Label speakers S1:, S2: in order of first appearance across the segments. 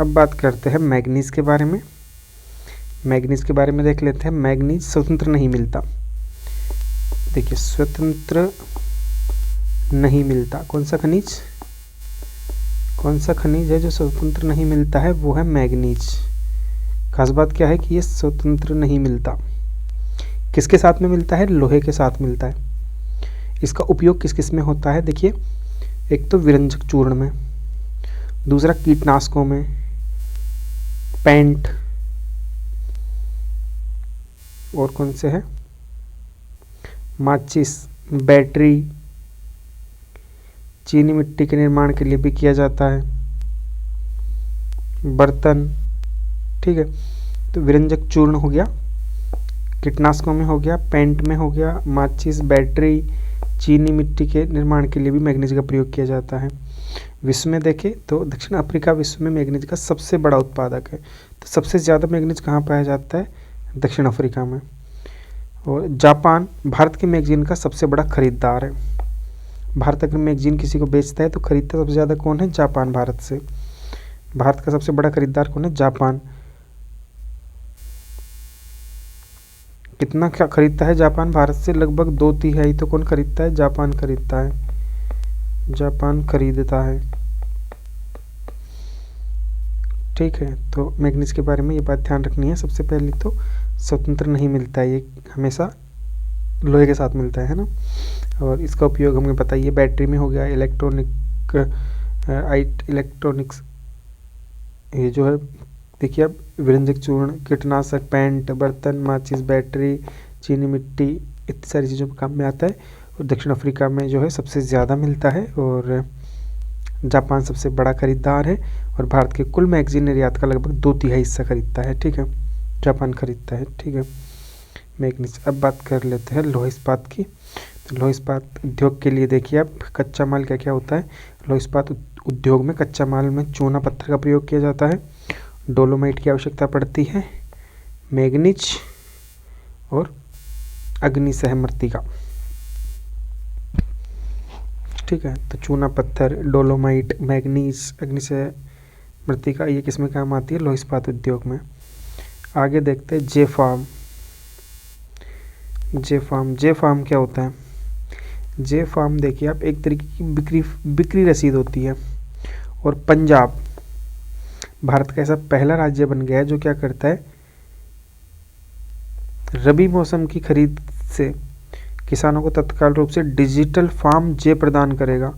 S1: अब बात करते हैं मैग्नीज के बारे में। मैग्नीज के बारे में देख लेते हैं। मैग्नीज स्वतंत्र नहीं मिलता। देखिए, स्वतंत्र नहीं मिलता। कौन सा खनिज है जो स्वतंत्र नहीं मिलता है? वो है मैग्नीज। खास बात क्या है कि ये स्वतंत्र नहीं मिलता। किसके साथ में मिलता है? लोहे के साथ मिलता है। इसका उपयोग किस किस में होता है? देखिए, एक तो विरंजक चूर्ण में, दूसरा कीटनाशकों में, पेंट, और कौन से है, माचिस, बैटरी, चीनी मिट्टी के निर्माण के लिए भी किया जाता है, बर्तन। ठीक है, तो विरंजक चूर्ण हो गया, कीटनाशकों में हो गया, पेंट में हो गया, माचिस, बैटरी, चीनी मिट्टी के निर्माण के लिए भी मैग्नीज का प्रयोग किया जाता है। विश्व में देखें तो दक्षिण अफ्रीका विश्व में मैग्नीज का सबसे बड़ा उत्पादक है। तो सबसे ज़्यादा मैग्नीज कहाँ पाया जाता है? दक्षिण अफ्रीका में। और जापान भारत के मैगजीन का सबसे बड़ा खरीदार है। भारत अगर मैगजीन किसी को बेचता है तो खरीदता सबसे ज़्यादा कौन है? जापान भारत से। भारत का सबसे बड़ा खरीदार कौन है? जापान। कितना क्या खरीदता है जापान भारत से? लगभग 2/3 तो कौन खरीदता है? जापान खरीदता है। जापान खरीदता है। ठीक है, तो मैग्नीज के बारे में ये बात ध्यान रखनी है। सबसे पहले तो स्वतंत्र नहीं मिलता है, ये हमेशा लोहे के साथ मिलता है ना। और इसका उपयोग हमें बताइए, बैटरी में हो गया, इलेक्ट्रॉनिक्स, ये जो है देखिए अब विरंजक चूर्ण, कीटनाशक, पेंट, बर्तन, माचिस, बैटरी, चीनी मिट्टी, इतनी सारी चीज़ों में काम में आता है। और दक्षिण अफ्रीका में जो है सबसे ज़्यादा मिलता है, और जापान सबसे बड़ा खरीदार है। और भारत के कुल मैगजीन निर्यात का लगभग 2/3 हिस्सा खरीदता है। ठीक है, जापान खरीदता है। ठीक है, मैग्नीज। अब बात कर लेते हैं लौह इस्पात की। तो लौह इस्पात उद्योग के लिए देखिए अब कच्चा माल क्या क्या होता है। लौह इस्पात उद्योग में कच्चा माल में चूना पत्थर का प्रयोग किया जाता है, डोलोमाइट की आवश्यकता पड़ती है, मैग्नीज और अग्निसह मृत्तिका। ठीक है, तो चूना पत्थर, डोलोमाइट, मैग्नीज, अग्निसह मृत्तिका, ये किस में काम आती है? लौह इस्पात उद्योग में। आगे देखते हैं जे फार्म। जे फार्म क्या होता है? जे फार्म देखिए आप एक तरीके की बिक्री रसीद होती है। और पंजाब भारत का ऐसा पहला राज्य बन गया है जो क्या करता है, रबी मौसम की खरीद से किसानों को तत्काल रूप से डिजिटल फार्म जे प्रदान करेगा।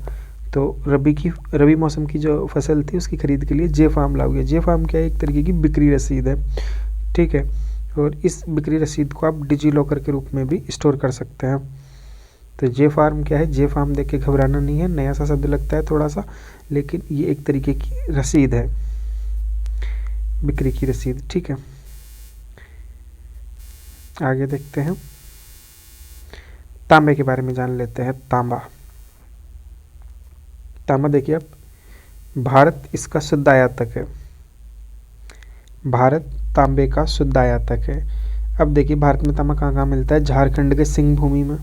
S1: तो रबी मौसम की जो फसल थी उसकी खरीद के लिए जे फार्म लागू है। जे फार्म क्या है? एक तरीके की बिक्री रसीद है। ठीक है, और इस बिक्री रसीद को आप डिजी लॉकर के रूप में भी स्टोर कर सकते हैं। तो जे फार्म क्या है? जे फार्म देख के घबराना नहीं है, नया सा शब्द लगता है थोड़ा सा, लेकिन ये एक तरीके की रसीद है, बिक्री की रसीद। ठीक है, आगे देखते हैं, तांबे के बारे में जान लेते हैं। तांबा देखिए आप, भारत इसका शुद्ध आयातक है। भारत तांबे का शुद्ध आयातक है। अब देखिए भारत में तांबा कहाँ कहाँ मिलता है? झारखंड के सिंह भूमि में,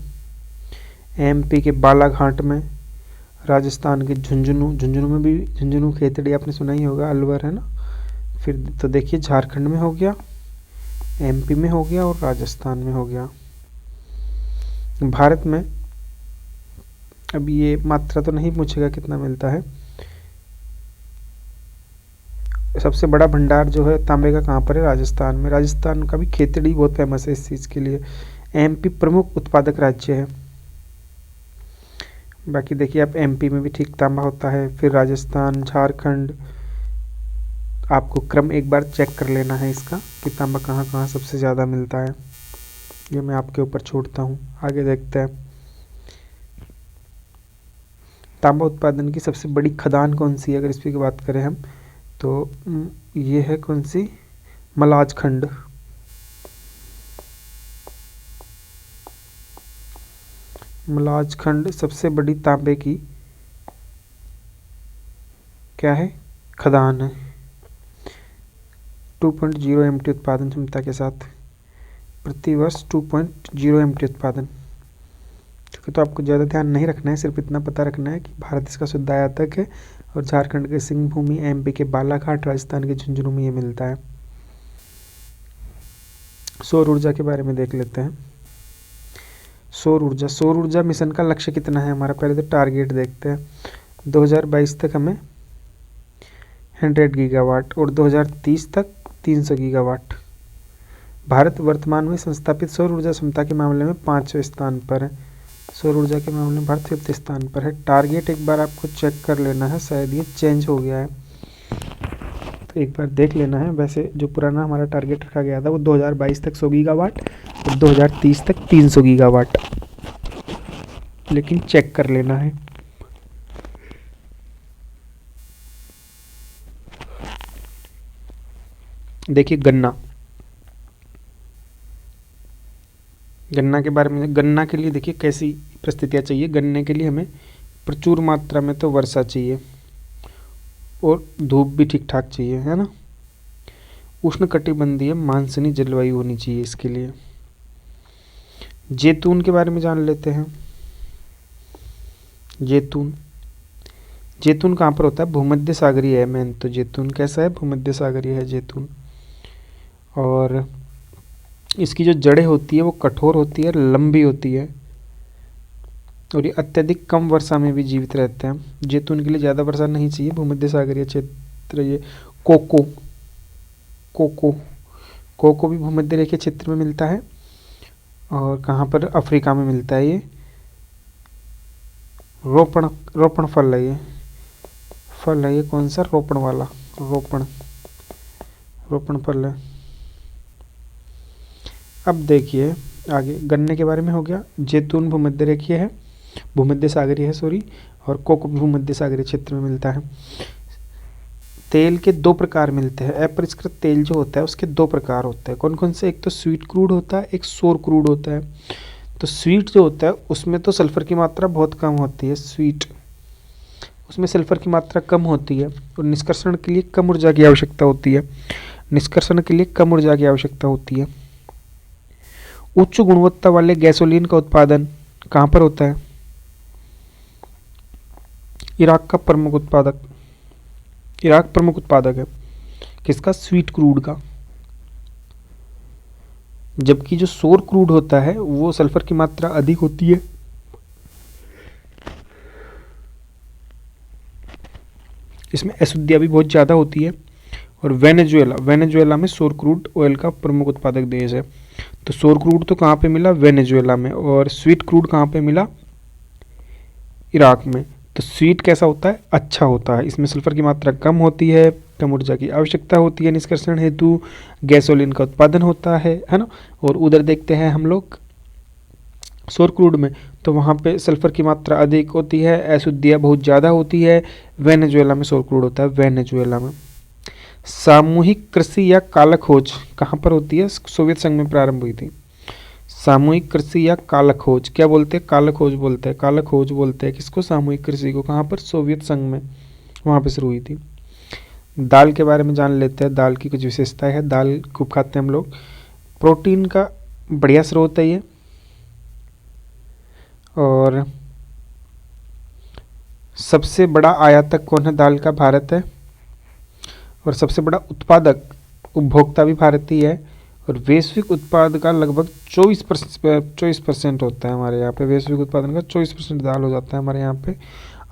S1: एमपी के बालाघाट में, राजस्थान के झुंझुनू में भी, झुंझुनू खेतड़ी आपने सुना ही होगा, अलवर है ना। फिर तो देखिए झारखंड में हो गया, एमपी में हो गया और राजस्थान में हो गया। भारत में अब ये मात्रा तो नहीं पूछेगा कितना मिलता है। सबसे बड़ा भंडार जो है तांबे का कहाँ पर है? राजस्थान में। राजस्थान का भी खेतड़ी बहुत फेमस है इस चीज़ के लिए। एमपी प्रमुख उत्पादक राज्य है। बाकी देखिए आप एमपी में भी ठीक तांबा होता है, फिर राजस्थान, झारखंड। आपको क्रम एक बार चेक कर लेना है इसका कि तांबा कहाँ कहाँ सबसे ज़्यादा मिलता है, ये मैं आपके ऊपर छोड़ता हूँ। आगे देखते हैं, तांबा उत्पादन की सबसे बड़ी खदान कौन सी है? अगर इस पर बात करें हम तो ये है कौन सी? मलाजखंड। मलाजखंड सबसे बड़ी तांबे की क्या है? खदान है। 2.0 MT उत्पादन क्षमता के साथ, प्रति वर्ष 2.0 MT उत्पादन तो आपको ज़्यादा ध्यान नहीं रखना है, सिर्फ इतना पता रखना है कि भारत इसका शुद्ध आयातक है और झारखंड के सिंह भूमि, एमपी के बालाघाट, राजस्थान के झुंझुनू में ये मिलता है। सौर ऊर्जा के बारे में देख लेते हैं। सौर ऊर्जा मिशन का लक्ष्य कितना है हमारा, पहले तो टारगेट देखते हैं। 2022 तक हमें 100 गीगावाट और 2030 तक 300 गीगावाट। भारत वर्तमान में संस्थापित सौर ऊर्जा क्षमता के मामले में 5वें स्थान पर है। सौर ऊर्जा के मामले में भारत 5वें स्थान पर है। टारगेट एक बार आपको चेक कर लेना है, शायद ये चेंज हो गया है, तो एक बार देख लेना है। वैसे जो पुराना हमारा टारगेट रखा गया था वो 2022 तक 100 गीगावाट और 2030 तक 300 गीगावाट, लेकिन चेक कर लेना है। देखिए गन्ना के बारे में, गन्ना के लिए देखिए कैसी परिस्थितियाँ चाहिए। गन्ने के लिए हमें प्रचुर मात्रा में तो वर्षा चाहिए और धूप भी ठीक ठाक चाहिए, है ना। उष्णकटिबंधीय मानसूनी जलवायु होनी चाहिए इसके लिए। जैतून के बारे में जान लेते हैं। जैतून कहाँ पर होता है, भूमध्य सागरीय है। मेन तो जैतून कैसा है, भूमध्य सागरीय है जैतून। और इसकी जो जड़ें होती है वो कठोर होती है, लंबी होती है और ये अत्यधिक कम वर्षा में भी जीवित रहते हैं। जैतून के लिए ज़्यादा वर्षा नहीं चाहिए, भूमध्य सागरीय क्षेत्र। ये कोको भी भूमध्य रेखीय क्षेत्र में मिलता है। और कहाँ पर, अफ्रीका में मिलता है। ये रोपण फल है। ये कौन सा, रोपण वाला, रोपण फल है। अब देखिए आगे, गन्ने के बारे में हो गया। जैतून भूमध्य रेखीय है, भूमध्य सागरीय है सॉरी, और कोको भूमध्य सागरीय क्षेत्र में मिलता है। तेल के 2 प्रकार मिलते हैं। अपरिष्कृत तेल जो होता है उसके 2 प्रकार होते हैं। कौन कौन से, एक तो स्वीट क्रूड होता है, एक सोर क्रूड होता है। तो स्वीट जो होता है उसमें तो सल्फर की मात्रा बहुत कम होती है, उसमें सल्फर की मात्रा कम होती है और निष्कर्षण के लिए कम ऊर्जा की आवश्यकता होती है। उच्च गुणवत्ता वाले गैसोलीन का उत्पादन कहाँ पर होता है, इराक प्रमुख उत्पादक है। किसका, स्वीट क्रूड का। जबकि जो सोर क्रूड होता है वो सल्फर की मात्रा अधिक होती है, इसमें अशुद्धियाँ भी बहुत ज़्यादा होती है। और वेनेजुएला में सोर क्रूड ऑयल का प्रमुख उत्पादक देश है। तो सोर क्रूड तो कहाँ पे मिला, वेनेजुएला में, और स्वीट क्रूड कहाँ पे मिला, इराक में। तो स्वीट कैसा होता है, अच्छा होता है, इसमें सल्फर की मात्रा कम होती है, कम ऊर्जा की आवश्यकता होती है निष्कर्षण हेतु, गैसोलीन का उत्पादन होता है ना। और उधर देखते हैं हम लोग सोर क्रूड में, तो वहाँ पे सल्फर की मात्रा अधिक होती है, अशुद्धियाँ बहुत ज़्यादा होती है। वेनेजुएला में सोर क्रूड होता है, वेनेजुएला में। सामूहिक कृषि या काला खोज कहाँ पर होती है, सोवियत संघ में प्रारंभ हुई थी। सामूहिक कृषि या काला खोज, क्या बोलते हैं, काला खोज बोलते हैं किसको, सामूहिक कृषि को। कहाँ पर, सोवियत संघ में, वहाँ पर शुरू हुई थी। दाल के बारे में जान लेते हैं। दाल की कुछ विशेषताएं है। दाल खूब खाते हैं हम लोग, प्रोटीन का बढ़िया स्रोत है ये। और सबसे बड़ा आयातक कौन है दाल का, भारत है। और सबसे बड़ा उत्पादक, उपभोक्ता भी भारतीय है। और वैश्विक उत्पाद का लगभग 24% होता है हमारे यहाँ पे। वैश्विक उत्पादन का 24% दाल हो जाता है हमारे यहाँ पे।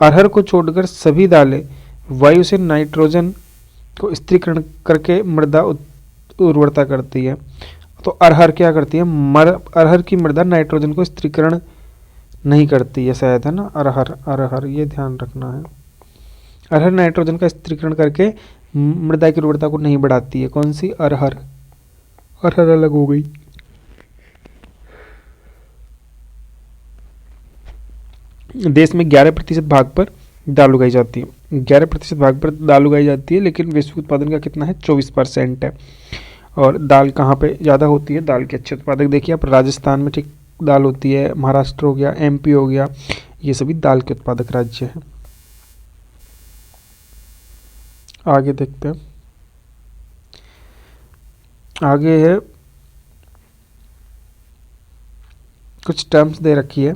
S1: अरहर को छोड़कर सभी दालें वायु से नाइट्रोजन को स्थिरीकरण करके मृदा उर्वरता करती है। तो अरहर क्या करती है, अरहर की मृदा नाइट्रोजन को स्थिरीकरण नहीं करती है शायद, है ना। अरहर ये ध्यान रखना है। अरहर नाइट्रोजन का स्थिरीकरण करके मृदा की उर्वरता को नहीं बढ़ाती है। कौन सी, अरहर अलग हो गई। देश में 11% भाग पर दाल उगाई जाती है। 11% भाग पर दाल उगाई जाती है, लेकिन वैश्विक उत्पादन का कितना है, 24% है। और दाल कहाँ पे ज़्यादा होती है, दाल के अच्छे उत्पादक देखिए आप, राजस्थान में ठीक दाल होती है, महाराष्ट्र हो गया, एमपी हो गया, ये सभी दाल के उत्पादक राज्य हैं। आगे देखते हैं। आगे है, कुछ टर्म्स दे रखी है।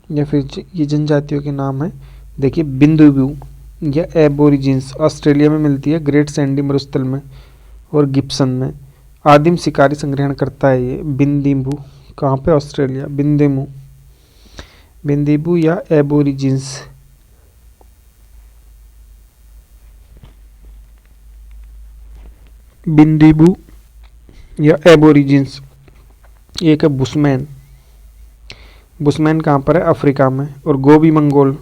S1: या फिर ये जनजातियों के नाम है। देखिए बिंदुबू या एबोरिजिन्स ऑस्ट्रेलिया में मिलती है, ग्रेट सैंडी मरुस्थल में और गिब्सन में। आदिम शिकारी संग्रहण करता है ये बिंदीबू, कहाँ पे? ऑस्ट्रेलिया। बिंदीबू, बिंदीबू या एबोरिजिन्स। बिंदीबू या एबोरिजिन्स। एक है बुशमैन, बुशमैन कहाँ पर है? अफ्रीका में। और गोबी मंगोल,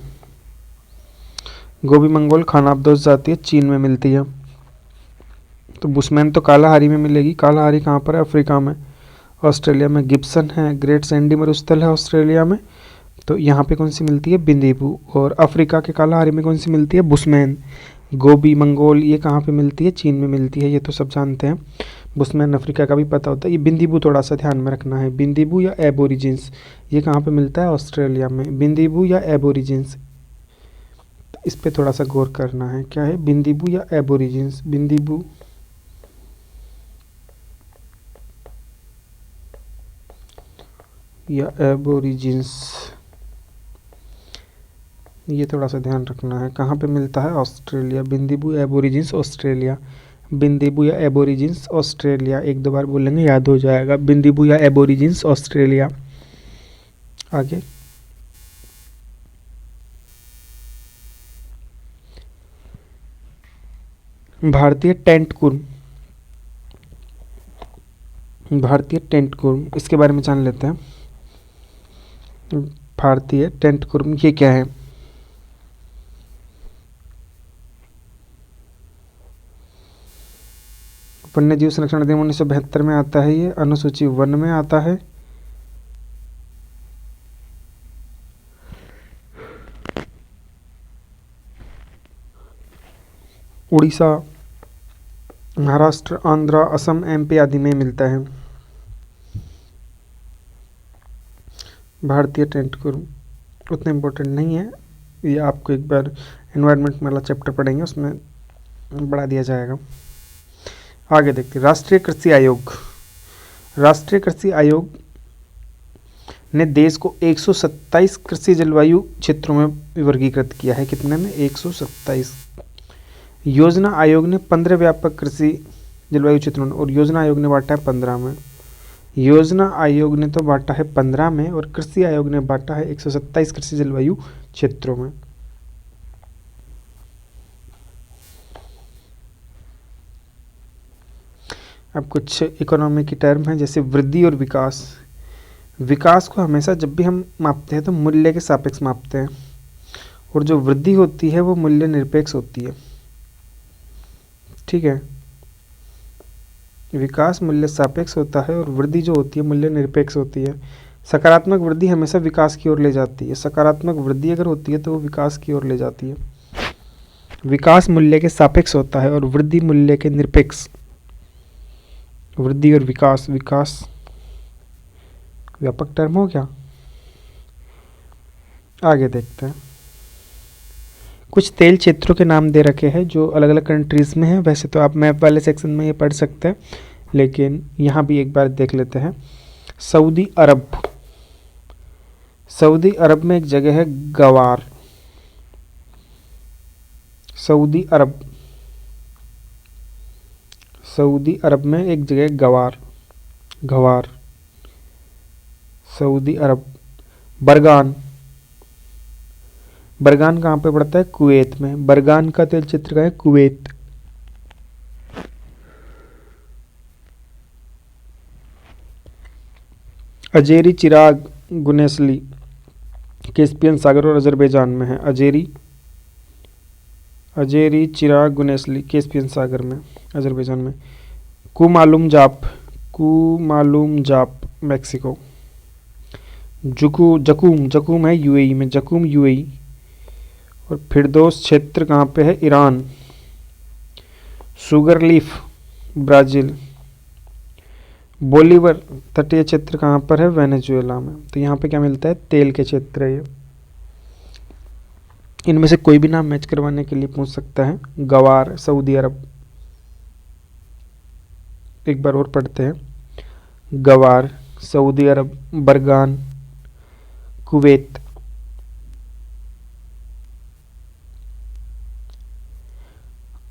S1: गोबी मंगोल खानाबदोश जाती है, चीन में मिलती है। तो बुशमैन तो कालाहारी में मिलेगी, कालाहारी कहाँ पर है? अफ्रीका में। ऑस्ट्रेलिया में गिब्सन है, ग्रेट सैंडी मरुस्थल है ऑस्ट्रेलिया में, तो यहाँ पे कौन सी मिलती है? बिंदीबू। और अफ्रीका के कालाहारी में कौन सी मिलती है? बुशमैन। गोबी मंगोल ये कहाँ पे मिलती है? चीन में मिलती है, ये तो सब जानते हैं। बुशमैन अफ्रीका का भी पता होता है। ये बिंदीबू थोड़ा सा ध्यान में रखना है, बिंदीबू या एबोरिजिन्स, ये कहाँ पे मिलता है? ऑस्ट्रेलिया में। बिंदीबू या एबोरिजिन्स, इस पे थोड़ा सा गौर करना है, क्या है? बिंदीबू या एबोरिजिन्स। बिंदीबू या एबोरिजिन्स, ये थोड़ा सा ध्यान रखना है, कहाँ पे मिलता है? ऑस्ट्रेलिया। बिंदीबू एबोरिजिन्स ऑस्ट्रेलिया, बिंदीबू या एबोरिजिन्स ऑस्ट्रेलिया, एक दो बार बोलेंगे याद हो जाएगा। बिंदीबू या एबोरिजिन्स ऑस्ट्रेलिया। आगे भारतीय टेंट कुर्म, भारतीय टेंट कुर्म, इसके बारे में जान लेते हैं। भारतीय टेंट कुर्म ये क्या है? वन्य जीव संरक्षण अधिनियम 1972 में आता है, ये अनुसूची 1 में आता है। उड़ीसा, महाराष्ट्र, आंध्र, असम, एमपी आदि में मिलता है भारतीय टेंट कुर्म। उतना इम्पोर्टेंट नहीं है, ये आपको एक बार एनवायरनमेंट वाला चैप्टर पढ़ेंगे उसमें बढ़ा दिया जाएगा। आगे देखते हैं राष्ट्रीय कृषि आयोग। राष्ट्रीय कृषि आयोग ने देश को 127 कृषि जलवायु क्षेत्रों में वर्गीकृत किया है। कितने में? 127। योजना आयोग ने 15 व्यापक कृषि जलवायु क्षेत्रों में, और योजना आयोग ने बांटा है 15 में। योजना आयोग ने तो बांटा है 15 में, और कृषि आयोग ने बांटा है 127 कृषि जलवायु क्षेत्रों में। अब कुछ इकोनॉमी की टर्म है, जैसे वृद्धि और विकास। विकास को हमेशा जब भी हम मापते हैं तो मूल्य के सापेक्ष मापते हैं, और जो वृद्धि होती है वो मूल्य निरपेक्ष होती है। ठीक है, विकास मूल्य सापेक्ष होता है और वृद्धि जो होती है मूल्य निरपेक्ष होती है। सकारात्मक वृद्धि हमेशा विकास की ओर ले जाती है, सकारात्मक वृद्धि अगर होती है तो वो विकास की ओर ले जाती है। विकास मूल्य के सापेक्ष होता है और वृद्धि मूल्य के निरपेक्ष। वृद्धि और विकास, विकास व्यापक टर्म हो गया। आगे देखते हैं, कुछ तेल क्षेत्रों के नाम दे रखे हैं जो अलग अलग कंट्रीज़ में हैं। वैसे तो आप मैप वाले सेक्शन में ये पढ़ सकते हैं, लेकिन यहाँ भी एक बार देख लेते हैं। सऊदी अरब, सऊदी अरब में एक जगह है गवार। सऊदी अरब, सऊदी अरब में एक जगह गवार, गवार। सऊदी अरब। बरगान, बरगान कहाँ पे पड़ता है? कुवैत में। बरगान का तेल क्षेत्र का है कुवैत। अजेरी चिराग गुनेसली कैस्पियन सागर और अजरबैजान में है। अजेरी, अजेरी चिराग गुनेसली कैस्पियन सागर में, अजरबैजान में। कुमालुम जाप, कुमालुम जाप मैक्सिको। जकूम, जकूम है यूएई में, जकूम यूएई। और फिरदौस क्षेत्र कहाँ पे है? Iran. Sugar leaf Brazil. Bolivar तटीय क्षेत्र कहाँ पर है? वेनेजुएला में। तो यहाँ पे क्या मिलता है? तेल के क्षेत्र है ये। इनमें से कोई भी नाम मैच करवाने के लिए पूछ सकता है। गवार सऊदी अरब, एक बार और पढ़ते हैं। गवार सऊदी अरब, बरगान कुवैत,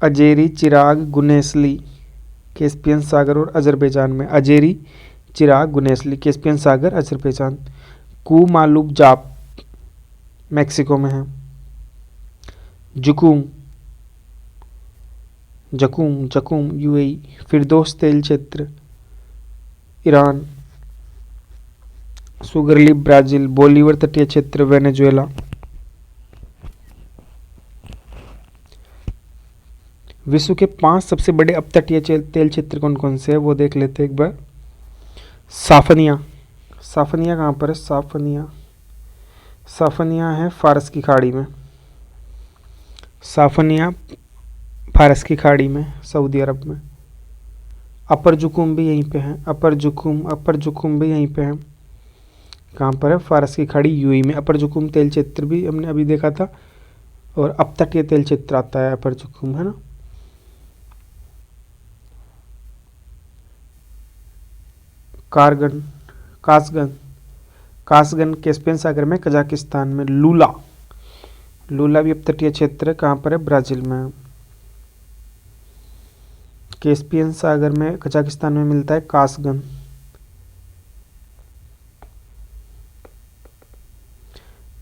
S1: अजेरी, चिराग, गुनेसली, कैस्पियन सागर और अजरबैजान में। अजेरी, चिराग, गुनेसली, कैस्पियन सागर, अजरबैजान। कुमालुक जाप मैक्सिको में है। जुकूम, जकूम, जकूम यूएई। फिरदौस तेल क्षेत्र ईरान। सुगरली ब्राजील। बोलीवर तटीय क्षेत्र वेनेजुएला। विश्व के 5 सबसे बड़े अपतटीय तेल क्षेत्र कौन कौन से हैं वो देख लेते हैं एक बार। साफनिया, साफनिया कहाँ पर है? साफनिया, साफनिया है फारस की खाड़ी में। साफनिया फारस की खाड़ी में, सऊदी अरब में। अपर जुकूम भी यहीं पे है। अपर जुकूम भी यहीं पे है। कहाँ पर है? फारस की खाड़ी यूएई में। अपर जुकूम तेल क्षेत्र भी हमने अभी देखा था, और अपतटीय तेल क्षेत्र आता है अपर जुकूम, है ना। कारगन, कासगन, कासगन कैस्पियन सागर में, कजाकिस्तान में। लूला, लूला भी अपतटीय क्षेत्र है। कहाँ पर है? ब्राजील में। कैस्पियन सागर में, कजाकिस्तान में मिलता है कासगन।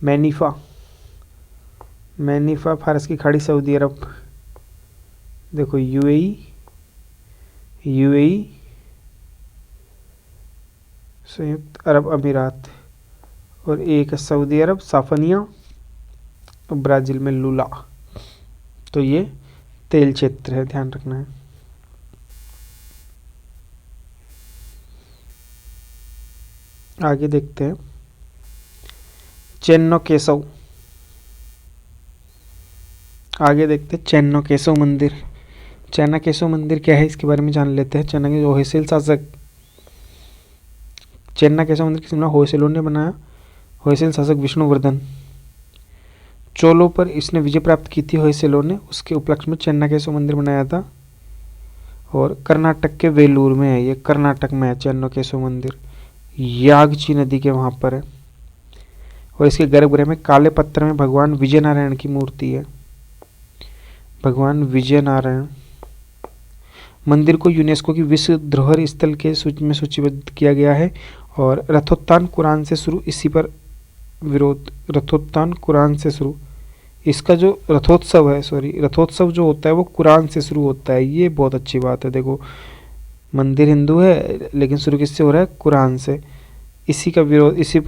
S1: मैनीफा, मैनीफा फारस की खाड़ी, सऊदी अरब। देखो यूएई, यूएई, संयुक्त अरब अमीरात, और एक है सऊदी अरब साफनिया, और ब्राज़ील में लूला। तो ये तेल क्षेत्र है, ध्यान रखना है। आगे देखते हैं चेन्नो केसव। आगे देखते हैं चेन्नो केसव मंदिर। चेन्ना केसव मंदिर क्या है इसके बारे में जान लेते हैं। चेन्ना के होयसल शासक, चेन्ना केसव मंदिर किसने बनाया? होयसलों ने बनाया। होयसल शासक विष्णुवर्धन। चोलों पर इसने विजय प्राप्त की थी होयसलों ने, उसके उपलक्ष्य में चेन्ना केसव मंदिर बनाया था। और कर्नाटक के वेलूर में है, ये कर्नाटक में है चेन्नो केसव मंदिर, यागची नदी के वहाँ पर है। और इसके गर्भगृह में काले पत्थर में भगवान विजय नारायण की मूर्ति है। भगवान विजय नारायण। मंदिर को यूनेस्को की विश्व धरोहर स्थल के सूची में सूचीबद्ध किया गया है। और रथोत्थान कुरान से शुरू, इसी पर विरोध। रथोत्थान कुरान से शुरू, इसका जो रथोत्सव है, रथोत्सव जो होता है वो कुरान से शुरू होता है। ये बहुत अच्छी बात है। देखो मंदिर हिंदू है लेकिन शुरू किससे हो रहा है? कुरान से। इसी का विरोध, इसी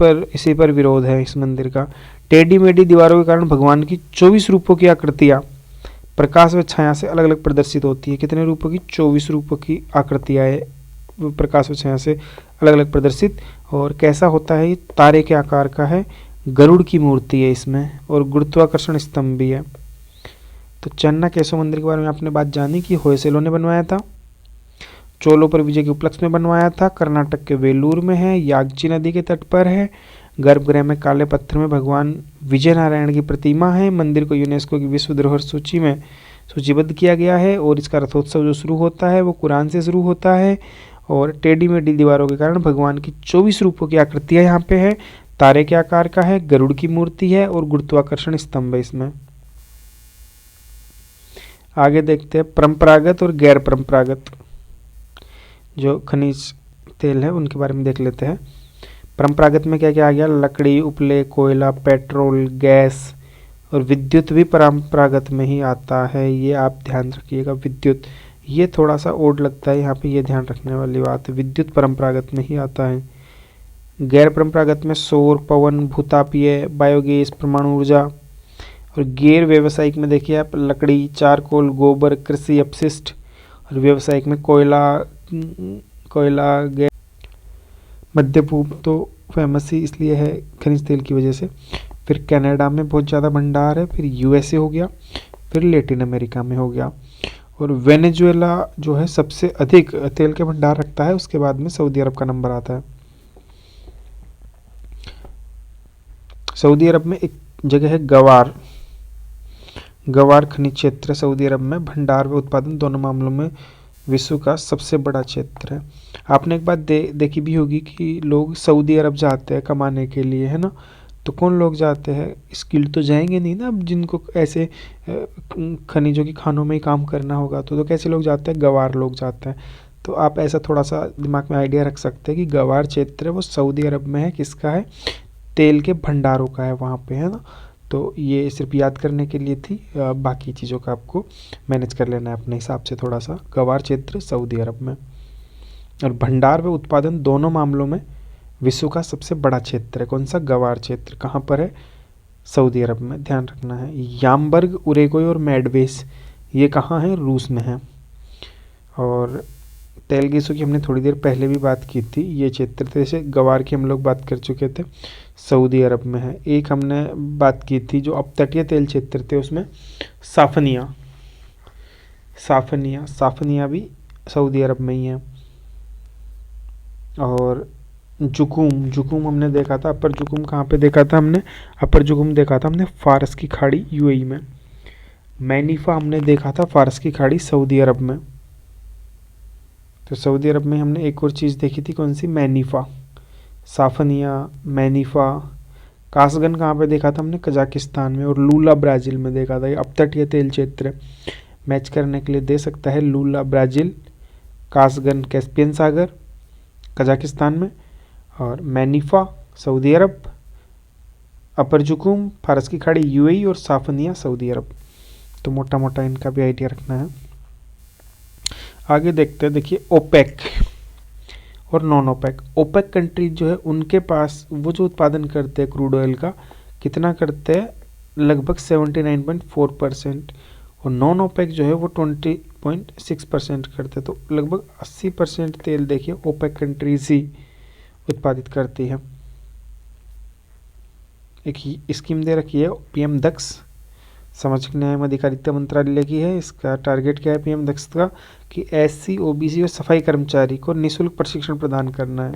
S1: पर विरोध है इस मंदिर का। टेढ़ी मेढ़ी दीवारों के कारण भगवान की 24 रूपों की आकृतियां प्रकाश व छाया से अलग अलग प्रदर्शित होती है। कितने रूपों की? 24 रूपों की आकृतियां है, प्रकाश व छाया से अलग अलग प्रदर्शित। और कैसा होता है? ये तारे के आकार का है, गरुड़ की मूर्ति है इसमें, और गुरुत्वाकर्षण स्तंभ भी है। तो चेन्ना केसव मंदिर के बारे में आपने बात जानी कि होयसलों ने बनवाया था, चोलों पर विजय के उपलक्ष्य में बनवाया था, कर्नाटक के वेलूर में है, यागची नदी के तट पर है, गर्भगृह में काले पत्थर में भगवान विजय नारायण की प्रतिमा है। मंदिर को यूनेस्को की विश्व धरोहर सूची में सूचीबद्ध किया गया है। और इसका रथोत्सव जो शुरू होता है वो कुरान से शुरू होता है। और टेढ़ी मेढ़ी दीवारों के कारण भगवान की 24 रूपों की आकृतियां यहाँ पे है, तारे के आकार का है, गरुड़ की मूर्ति है, और गुरुत्वाकर्षण स्तंभ है इसमें। आगे देखते हैं परंपरागत और गैर परंपरागत जो खनिज तेल है उनके बारे में देख लेते हैं। परंपरागत में क्या क्या आ गया? लकड़ी, उपले, कोयला, पेट्रोल, गैस, और विद्युत भी परंपरागत में ही आता है। ये आप ध्यान रखिएगा। विद्युत, ये थोड़ा सा ओड लगता है यहाँ पे, ये ध्यान रखने वाली बात है। विद्युत परंपरागत में ही आता है। गैर परंपरागत में सौर, पवन, भूतापीय, बायोगैस, परमाणु ऊर्जा। और गैर व्यावसायिक में देखिए आप लकड़ी, चारकोल, गोबर, कृषि अपशिष्ट। और व्यावसायिक में कोयला, गैस। मध्य पूर्व तो फेमस ही इसलिए है खनिज तेल की वजह से। फिर कनाडा में बहुत ज़्यादा भंडार है, फिर यूएसए हो गया, फिर लैटिन अमेरिका में हो गया। और वेनेजुएला जो है सबसे अधिक तेल के भंडार रखता है, उसके बाद में सऊदी अरब का नंबर आता है। सऊदी अरब में एक जगह है गवार, गवार खनिज क्षेत्र सऊदी अरब में भंडार व उत्पादन दोनों मामलों में विश्व का सबसे बड़ा क्षेत्र है। आपने एक बात देखी भी होगी कि लोग सऊदी अरब जाते हैं कमाने के लिए, है ना। तो कौन लोग जाते हैं, स्किल्ड तो जाएंगे नहीं ना, अब जिनको ऐसे खनिजों की खानों में ही काम करना होगा तो कैसे लोग जाते हैं, गवार लोग जाते हैं। तो आप ऐसा थोड़ा सा दिमाग में आइडिया रख सकते हैं कि गवार क्षेत्र है वो सऊदी अरब में है, किसका है, तेल के भंडारों का है वहाँ पे, है ना। तो ये सिर्फ याद करने के लिए थी, बाकी चीज़ों का आपको मैनेज कर लेना है अपने हिसाब से थोड़ा सा। गवार क्षेत्र सऊदी अरब में, और भंडार व उत्पादन दोनों मामलों में विश्व का सबसे बड़ा क्षेत्र है। कौन सा, गवार क्षेत्र, कहाँ पर है, सऊदी अरब में, ध्यान रखना है। यामबर्ग, उरेगोय और मेडवेस ये कहाँ है, रूस में है। और तेल गैसों की हमने थोड़ी देर पहले भी बात की थी, ये क्षेत्र थे, जैसे गवार की हम लोग बात कर चुके थे, सऊदी अरब में है। एक हमने बात की थी जो अपतटीय तेल क्षेत्र थे उसमें साफनिया, साफनिया साफनिया भी सऊदी अरब में ही है। और जुकूम, जुकूम हमने देखा था, अपर जुकूम कहाँ पे देखा था हमने, अपर जुकूम देखा था हमने फारस की खाड़ी यूएई में। मैनीफा हमने देखा था फारस की खाड़ी सऊदी अरब में। तो सऊदी अरब में हमने एक और चीज़ देखी थी, कौन सी, मैनीफा, साफनिया, मैनीफा। कासगन कहाँ पे देखा था हमने, कजाकिस्तान में। और लूला ब्राज़ील में देखा था। ये अपतटीय तेल क्षेत्र मैच करने के लिए दे सकता है, लूला ब्राज़ील, कासगन कैस्पियन सागर कजाकिस्तान में, और मैनीफा सऊदी अरब, अपर जुकूम फारस की खाड़ी यूएई, और साफनिया सऊदी अरब। तो मोटा मोटा इनका भी आइडिया रखना है। आगे देखते हैं, देखिए ओपेक और नॉन ओपेक। ओपेक कंट्री जो है उनके पास वो जो उत्पादन करते हैं क्रूड ऑयल का, कितना करते हैं, लगभग 79.4%, और नॉन ओपेक जो है वो 20.6% करते हैं। तो लगभग 80% तेल देखिए ओपेक कंट्रीज ही उत्पादित करती है। एक स्कीम दे रखी है पीएम दक्ष, सामाजिक न्याय एवं अधिकारिता मंत्रालय की है। इसका टारगेट क्या है पीएम दक्ष का, कि एससी, ओबीसी और सफाई कर्मचारी को निःशुल्क प्रशिक्षण प्रदान करना है।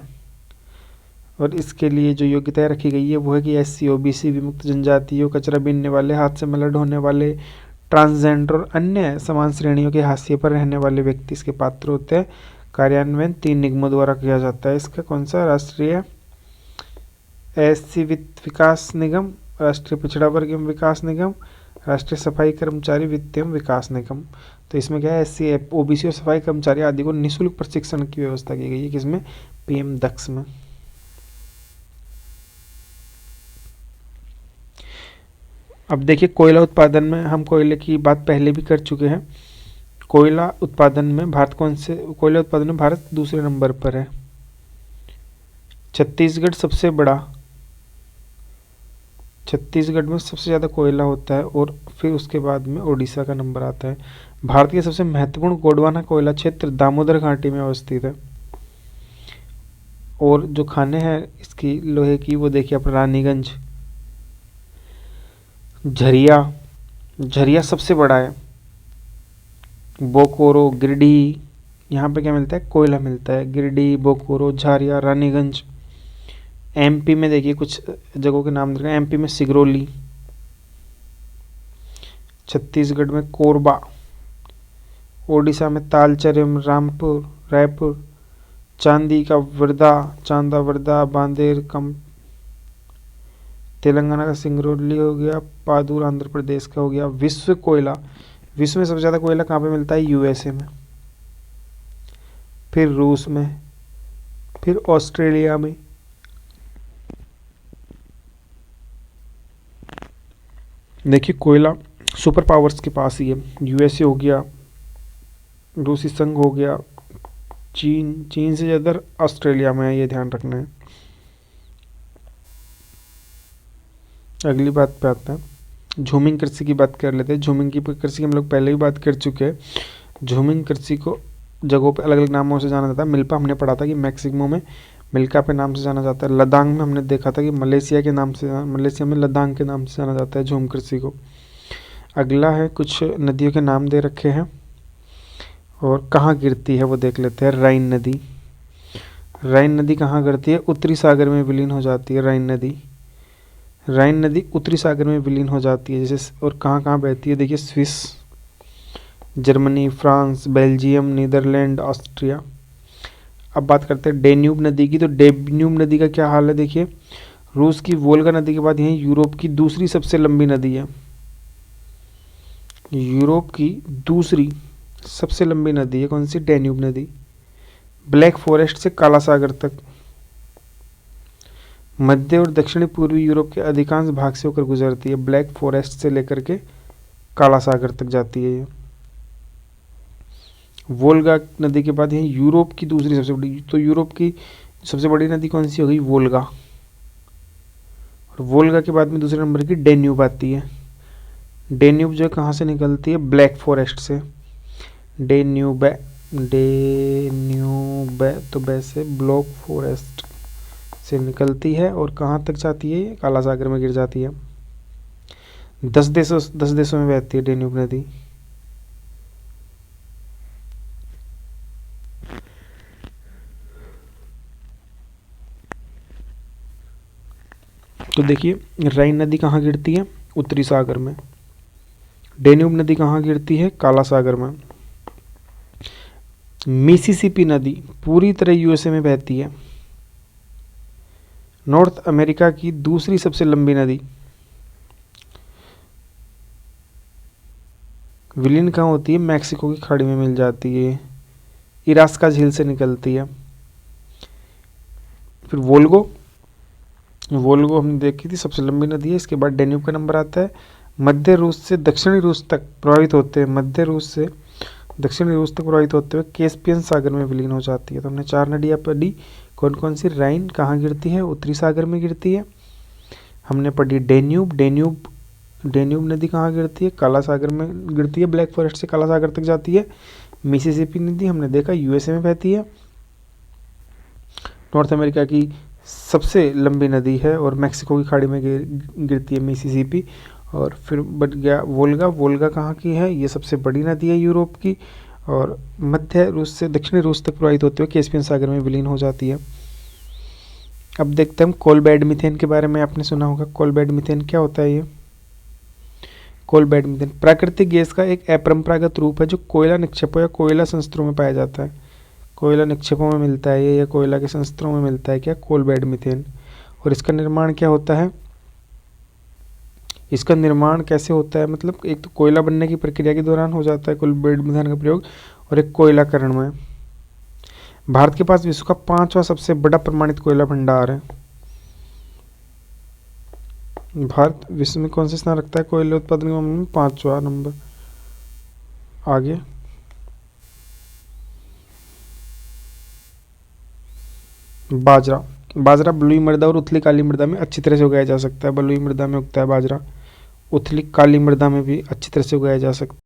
S1: और इसके लिए जो योग्यताएं रखी गई है वो है कि एससी, ओबीसी, विमुक्त जनजातियों, कचरा बीनने वाले, हाथ से मैला ढोने वाले, ट्रांसजेंडर और अन्य समान श्रेणियों के हाशिए पर रहने वाले व्यक्ति इसके पात्र होते हैं। कार्यान्वयन 3 निगमों द्वारा किया जाता है इसका। कौन सा, राष्ट्रीय एससी वित्त विकास निगम, राष्ट्रीय पिछड़ा वर्ग एवं विकास निगम, राष्ट्रीय सफाई कर्मचारी वित्त एवं विकास निगम। तो इसमें क्या है, एससी, ओबीसी और सफाई कर्मचारी आदि को निःशुल्क प्रशिक्षण की व्यवस्था की गई है, किसमें, पीएम दक्ष में। अब देखिए कोयला उत्पादन में, हम कोयले की बात पहले भी कर चुके हैं। कोयला उत्पादन में भारत कोयला उत्पादन में भारत दूसरे नंबर पर है। छत्तीसगढ़ सबसे बड़ा, छत्तीसगढ़ में सबसे ज़्यादा कोयला होता है, और फिर उसके बाद में उड़ीसा का नंबर आता है। भारत के सबसे महत्वपूर्ण गोंडवाना कोयला क्षेत्र दामोदर घाटी में अवस्थित है। और जो खाने हैं इसकी लोहे की वो देखिए आप, रानीगंज, झरिया सबसे बड़ा है, बोकोरो, गिरिडीह, यहाँ पे क्या मिलता है, कोयला मिलता है, गिरिडीह, बोकोरो, झारिया, रानीगंज। एमपी में देखिए कुछ जगहों के नाम देखें, एमपी में सिगरौली, छत्तीसगढ़ में कोरबा, ओडिशा में तालचर एवं रायपुर, चांदी का वर्दा, चांदावर्दा, बांदेर कम, तेलंगाना का सिंगरौली हो गया, पादूर आंध्र प्रदेश का हो गया। विश्व में सबसे ज़्यादा कोयला कहाँ पे मिलता है, यूएसए में, फिर रूस में, फिर ऑस्ट्रेलिया में। देखिए कोयला सुपर पावर्स के पास ही है, यूएसए हो गया, रूसी संघ हो गया, चीन से ज़्यादा ऑस्ट्रेलिया में है, ये ध्यान रखना है। अगली बात पे आता है, झूमिंग कृषि की बात कर लेते हैं। झूमिंग की कृषि की हम लोग पहले भी बात कर चुके हैं। झूमिंग कृषि को जगहों पे अलग अलग नामों से जाना जाता है। मिल्पा हमने पढ़ा था कि मैक्सिको में मिल्का पे नाम से जाना जाता है। लद्दाख में हमने देखा था कि मलेशिया में लद्दाख के नाम से जाना जाता है झूम कृषि को। अगला है, कुछ नदियों के नाम दे रखे हैं और कहाँ गिरती है वो देख लेते हैं। राइन नदी, राइन नदी कहाँ गिरती है, उत्तरी सागर में विलीन हो जाती है। राइन नदी उत्तरी सागर में विलीन हो जाती है जैसे। और कहाँ कहाँ बहती है देखिए, Swiss, Germany, France, Belgium, Netherlands, Austria. अब बात करते हैं डेन्यूब नदी की। तो डेन्यूब नदी का क्या हाल है देखिए, रूस की वोल्गा नदी के बाद यही यूरोप की दूसरी सबसे लंबी नदी है। यूरोप की दूसरी सबसे लंबी नदी है कौन सी? डैन्यूब नदी। ब्लैक फॉरेस्ट से काला सागर तक मध्य और दक्षिणी पूर्वी यूरोप के अधिकांश भाग से होकर गुजरती है। ब्लैक फॉरेस्ट से लेकर के काला सागर तक जाती है ये। वोल्गा नदी के बाद यही यूरोप की दूसरी सबसे बड़ी, तो यूरोप की सबसे बड़ी नदी कौन सी हो गई? वोल्गा। और वोल्गा के बाद में दूसरे नंबर की डेन्यूब आती है। डेन्यूब जो कहाँ से निकलती है? ब्लैक फॉरेस्ट से। डेन्यूब डेन्यूब तो वैसे ब्लैक फॉरेस्ट से निकलती है और कहाँ तक जाती है? काला सागर में गिर जाती है। 10 देशों में बहती है डेन्यूब नदी। तो देखिए राइन नदी कहाँ गिरती है? उत्तरी सागर में। डेन्यूब नदी कहाँ गिरती है? काला सागर में। मिसिसिपी नदी पूरी तरह यूएसए में बहती है। नॉर्थ अमेरिका की दूसरी सबसे लंबी नदी विलीन कहाँ होती है? मैक्सिको की खाड़ी में मिल जाती है। इरास्का झील से निकलती है। फिर वोल्गो हमने देखी थी, सबसे लंबी नदी है। इसके बाद डेन्यूब का नंबर आता है। मध्य रूस से दक्षिणी रूस तक प्रभावित होते हैं, मध्य रूस से दक्षिणी रूस तक प्रभावित होते हुए कैस्पियन सागर में विलीन हो जाती है। तो हमने 4 नदियाँ पढ़ी। कौन कौन सी? राइन कहाँ गिरती है? उत्तरी सागर में गिरती है। हमने पढ़ी डेन्यूब नदी कहाँ गिरती है? काला सागर में गिरती है। ब्लैक फॉरेस्ट से काला सागर तक जाती है। मिसिसिपी नदी हमने देखा यूएसए में बहती है। नॉर्थ अमेरिका की सबसे लंबी नदी है और मैक्सिको की खाड़ी में गिरती है मिसिसिपी। और फिर बच गया वोल्गा कहाँ की है? ये सबसे बड़ी नदी है यूरोप की और मध्य रूस से दक्षिणी रूस तक प्रवाहित होते हुए कैस्पियन सागर में विलीन हो जाती है। अब देखते हैं कोल बेड मीथेन के बारे में। आपने सुना होगा कोल बेड मीथेन क्या होता है? ये कोल बेड मीथेन प्राकृतिक गैस का एक अपरंपरागत रूप है जो कोयला निक्षेपों या कोयला संयंत्रों में पाया जाता है। कोयला निक्षेपों में मिलता है ये या कोयला के संयंत्रों में मिलता है क्या? Coal bed methane. और इसका निर्माण क्या होता है? इसका निर्माण कैसे होता है? मतलब एक तो कोयला बनने की प्रक्रिया के दौरान हो जाता है कोल बेड मीथेन का प्रयोग और एक कोयलाकरण में। भारत के पास विश्व का 5वां सबसे बड़ा प्रमाणित कोयला भंडार है। भारत विश्व में कौन सा स्थान रखता है कोयला उत्पादन के मामले में? 5वां नंबर। आगे बाजरा बलुई मृदा और उथली काली मृदा में अच्छी तरह से उगाया जा सकता है। बलुई मृदा में उगता है बाजरा, उथली काली मृदा में भी अच्छी तरह से उगाया जा सकता है।